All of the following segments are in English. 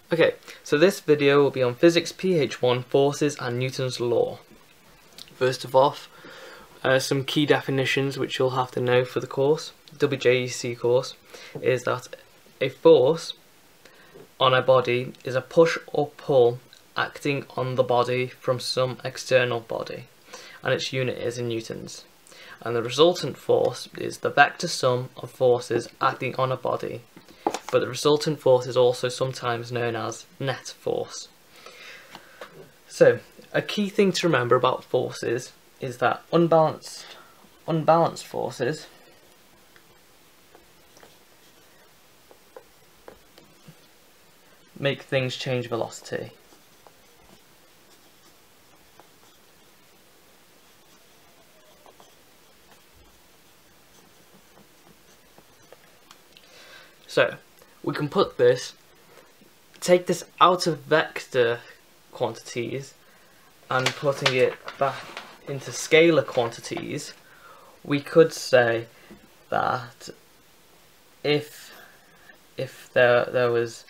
Okay, so this video will be on Physics PH1 Forces and Newton's Law. First of all, some key definitions which you'll have to know for the course, WJEC course, is that a force on a body is a push or pull acting on the body from some external body, and its unit is in newtons. And the resultant force is the vector sum of forces acting on a body, but the resultant force is also sometimes known as net force. So, a key thing to remember about forces is that unbalanced forces make things change velocity. So, we can take this out of vector quantities and putting it back into scalar quantities. We could say that if there was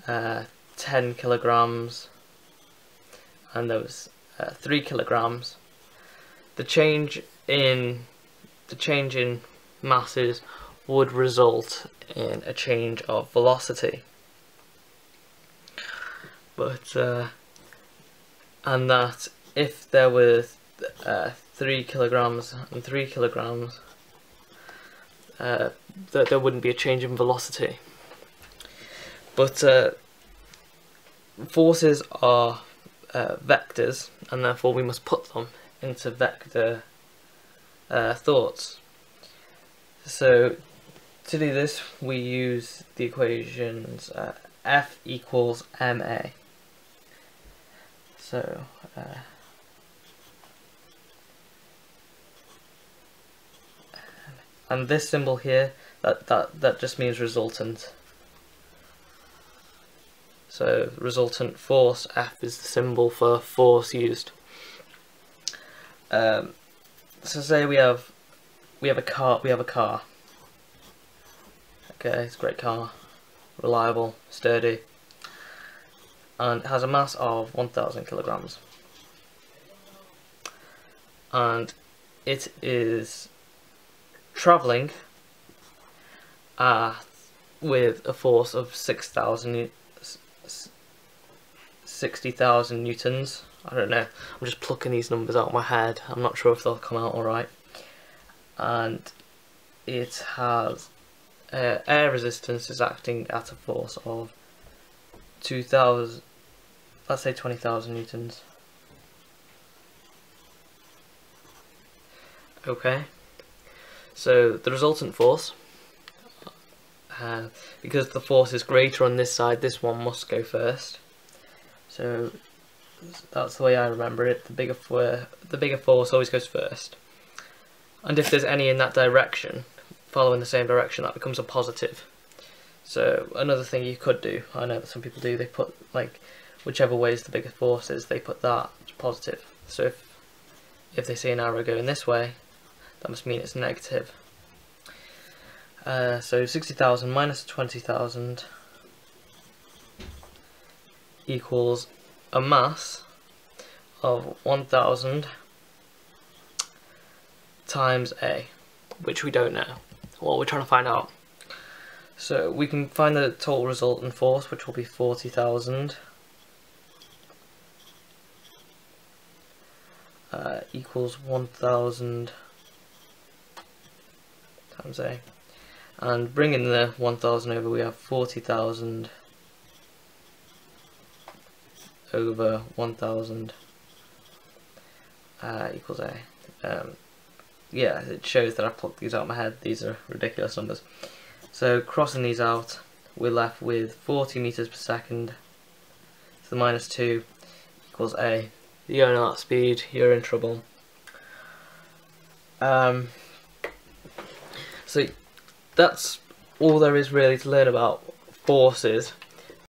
10 kilograms and there was 3 kilograms, the change in masses would result in a change of velocity. But and that if there were 3 kilograms and 3 kilograms, that there wouldn't be a change in velocity. But forces are vectors, and therefore we must put them into vector thoughts. So to do this, we use the equations F equals ma. So and this symbol here, that just means resultant. So resultant force, F, is the symbol for force used. So say we have a car. Okay, it's a great car, reliable, sturdy, and it has a mass of 1,000 kilograms. And it is travelling with a force of 60,000 newtons. I don't know, I'm just plucking these numbers out of my head, I'm not sure if they'll come out alright. And it has air resistance is acting at a force of 2,000, let's say 20,000 newtons. Okay, so the resultant force, because the force is greater on this side, this one must go first. So that's the way I remember it. The bigger force always goes first, and if there's any in that direction, following the same direction, that becomes a positive. So another thing you could do, I know that some people do, they put, like, whichever way is the bigger force is, they put that as positive. So if they see an arrow going this way, that must mean it's negative. So 60,000 minus 20,000 equals a mass of 1,000 times A, which we don't know. What we're trying to find out. So we can find the total resultant force, which will be 40,000 equals 1,000 times A. And bringing the 1,000 over, we have 40,000 over 1,000 equals A. Yeah, it shows that I plucked these out of my head. These are ridiculous numbers. So crossing these out, we're left with 40 meters per second to the minus 2 equals A. If you don't know that speed, you're in trouble. So that's all there is really to learn about forces.